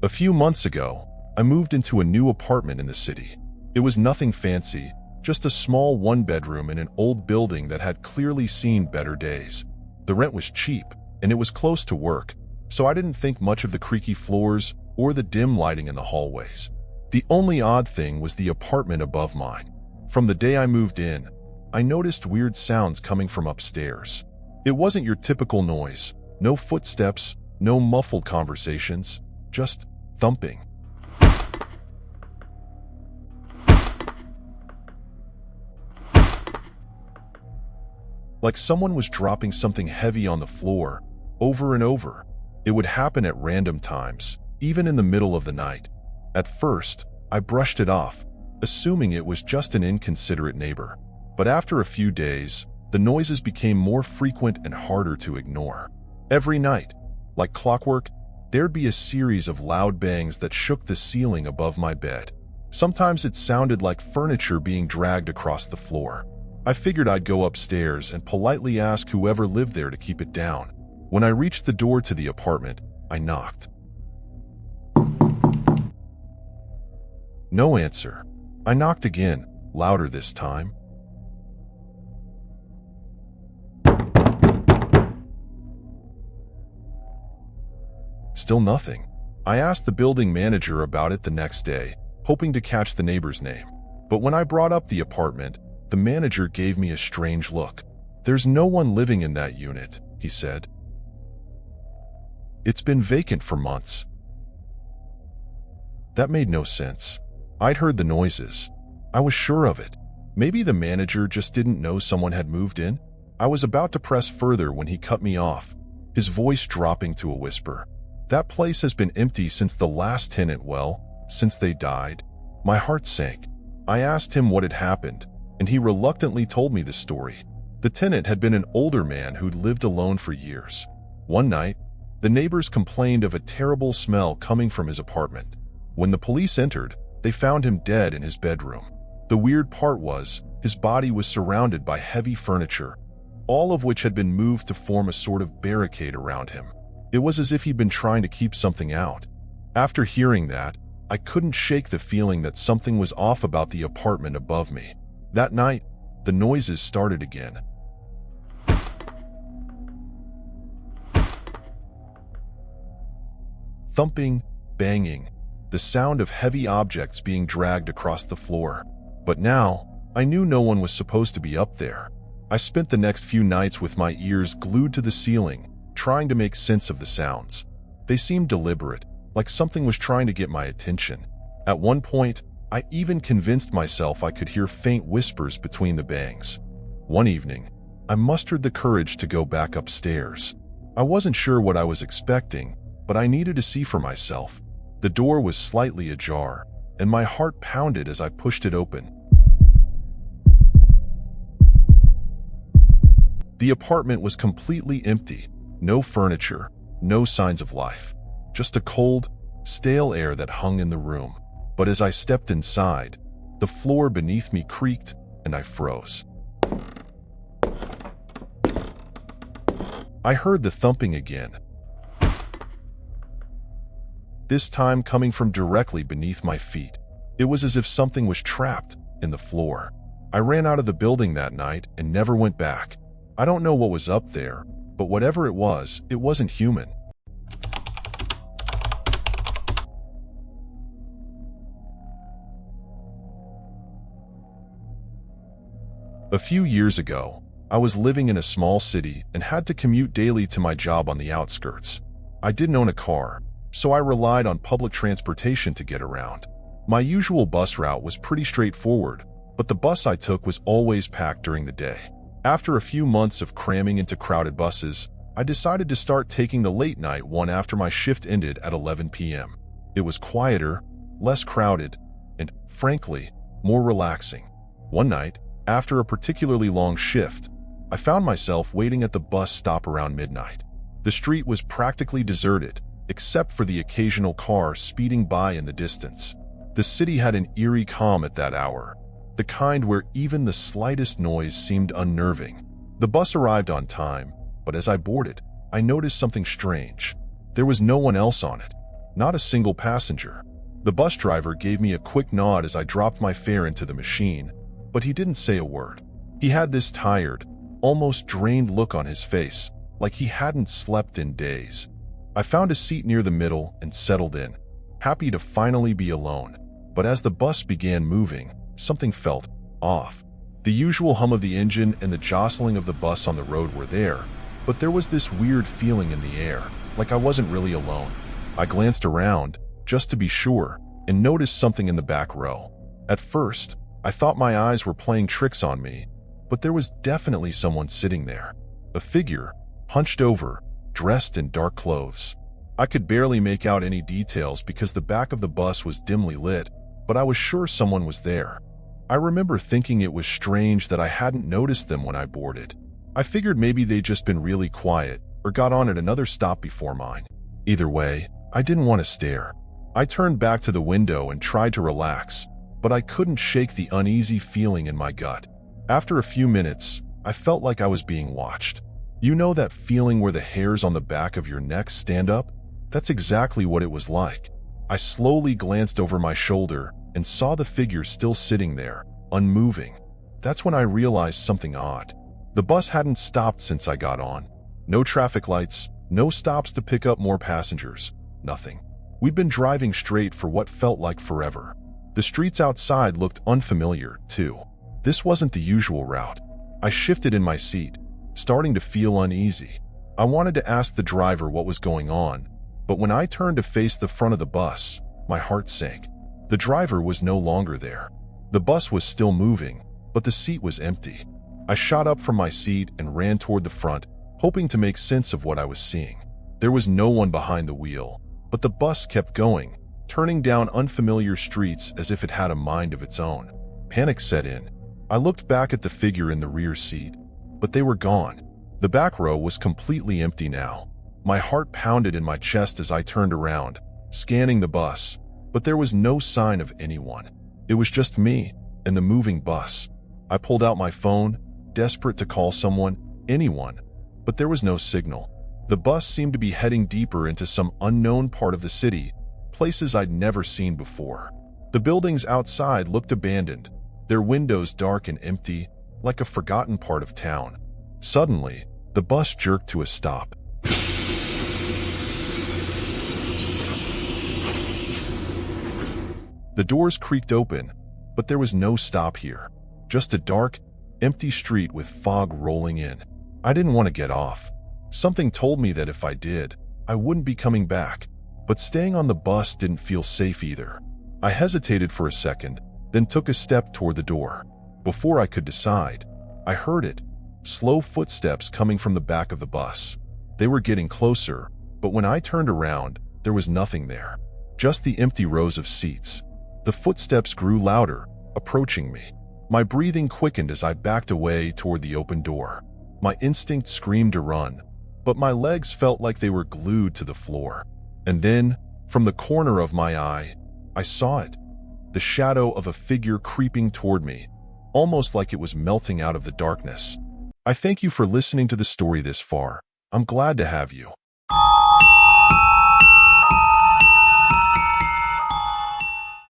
A few months ago, I moved into a new apartment in the city. It was nothing fancy, just a small one-bedroom in an old building that had clearly seen better days. The rent was cheap, and it was close to work, so I didn't think much of the creaky floors or the dim lighting in the hallways. The only odd thing was the apartment above mine. From the day I moved in, I noticed weird sounds coming from upstairs. It wasn't your typical noise. No footsteps, no muffled conversations, just thumping. Like someone was dropping something heavy on the floor, over and over. It would happen at random times, even in the middle of the night. At first, I brushed it off, assuming it was just an inconsiderate neighbor. But after a few days, the noises became more frequent and harder to ignore. Every night, like clockwork, there'd be a series of loud bangs that shook the ceiling above my bed. Sometimes it sounded like furniture being dragged across the floor. I figured I'd go upstairs and politely ask whoever lived there to keep it down. When I reached the door to the apartment, I knocked. No answer. I knocked again, louder this time. Still nothing. I asked the building manager about it the next day, hoping to catch the neighbor's name. But when I brought up the apartment, the manager gave me a strange look. "There's no one living in that unit," he said. "It's been vacant for months." That made no sense. I'd heard the noises. I was sure of it. Maybe the manager just didn't know someone had moved in? I was about to press further when he cut me off, his voice dropping to a whisper. "That place has been empty since the last tenant, since they died." My heart sank. I asked him what had happened, and he reluctantly told me the story. The tenant had been an older man who'd lived alone for years. One night, the neighbors complained of a terrible smell coming from his apartment. When the police entered, they found him dead in his bedroom. The weird part was, his body was surrounded by heavy furniture, all of which had been moved to form a sort of barricade around him. It was as if he'd been trying to keep something out. After hearing that, I couldn't shake the feeling that something was off about the apartment above me. That night, the noises started again. Thumping, banging, the sound of heavy objects being dragged across the floor. But now, I knew no one was supposed to be up there. I spent the next few nights with my ears glued to the ceiling, trying to make sense of the sounds. They seemed deliberate, like something was trying to get my attention. At one point, I even convinced myself I could hear faint whispers between the bangs. One evening, I mustered the courage to go back upstairs. I wasn't sure what I was expecting, but I needed to see for myself. The door was slightly ajar, and my heart pounded as I pushed it open. The apartment was completely empty. No furniture, no signs of life. Just a cold, stale air that hung in the room. But as I stepped inside, the floor beneath me creaked and I froze. I heard the thumping again, this time coming from directly beneath my feet. It was as if something was trapped in the floor. I ran out of the building that night and never went back. I don't know what was up there, but whatever it wasn't human. A few years ago, I was living in a small city and had to commute daily to my job on the outskirts. I didn't own a car, so I relied on public transportation to get around. My usual bus route was pretty straightforward, but the bus I took was always packed during the day. After a few months of cramming into crowded buses, I decided to start taking the late night one after my shift ended at 11 p.m. It was quieter, less crowded, and, frankly, more relaxing. One night, after a particularly long shift, I found myself waiting at the bus stop around midnight. The street was practically deserted, except for the occasional car speeding by in the distance. The city had an eerie calm at that hour, the kind where even the slightest noise seemed unnerving. The bus arrived on time, but as I boarded, I noticed something strange. There was no one else on it. Not a single passenger. The bus driver gave me a quick nod as I dropped my fare into the machine, but he didn't say a word. He had this tired, almost drained look on his face, like he hadn't slept in days. I found a seat near the middle and settled in, happy to finally be alone. But as the bus began moving, something felt off. The usual hum of the engine and the jostling of the bus on the road were there, but there was this weird feeling in the air, like I wasn't really alone. I glanced around, just to be sure, and noticed something in the back row. At first, I thought my eyes were playing tricks on me, but there was definitely someone sitting there. A figure, hunched over, dressed in dark clothes. I could barely make out any details because the back of the bus was dimly lit, but I was sure someone was there. I remember thinking it was strange that I hadn't noticed them when I boarded. I figured maybe they'd just been really quiet or got on at another stop before mine. Either way, I didn't want to stare. I turned back to the window and tried to relax, but I couldn't shake the uneasy feeling in my gut. After a few minutes, I felt like I was being watched. You know that feeling where the hairs on the back of your neck stand up? That's exactly what it was like. I slowly glanced over my shoulder and saw the figure still sitting there, unmoving. That's when I realized something odd. The bus hadn't stopped since I got on. No traffic lights, no stops to pick up more passengers, nothing. We'd been driving straight for what felt like forever. The streets outside looked unfamiliar, too. This wasn't the usual route. I shifted in my seat, starting to feel uneasy. I wanted to ask the driver what was going on, but when I turned to face the front of the bus, my heart sank. The driver was no longer there. The bus was still moving, but the seat was empty. I shot up from my seat and ran toward the front, hoping to make sense of what I was seeing. There was no one behind the wheel, but the bus kept going, turning down unfamiliar streets as if it had a mind of its own. Panic set in. I looked back at the figure in the rear seat, but they were gone. The back row was completely empty now. My heart pounded in my chest as I turned around, scanning the bus, but there was no sign of anyone. It was just me and the moving bus. I pulled out my phone, desperate to call someone, anyone, but there was no signal. The bus seemed to be heading deeper into some unknown part of the city, places I'd never seen before. The buildings outside looked abandoned, their windows dark and empty, like a forgotten part of town. Suddenly, the bus jerked to a stop. The doors creaked open, but there was no stop here. Just a dark, empty street with fog rolling in. I didn't want to get off. Something told me that if I did, I wouldn't be coming back. But staying on the bus didn't feel safe either. I hesitated for a second, then took a step toward the door. Before I could decide, I heard it. Slow footsteps coming from the back of the bus. They were getting closer, but when I turned around, there was nothing there. Just the empty rows of seats. The footsteps grew louder, approaching me. My breathing quickened as I backed away toward the open door. My instinct screamed to run, but my legs felt like they were glued to the floor. And then, from the corner of my eye, I saw it. The shadow of a figure creeping toward me, almost like it was melting out of the darkness. I thank you for listening to the story this far. I'm glad to have you.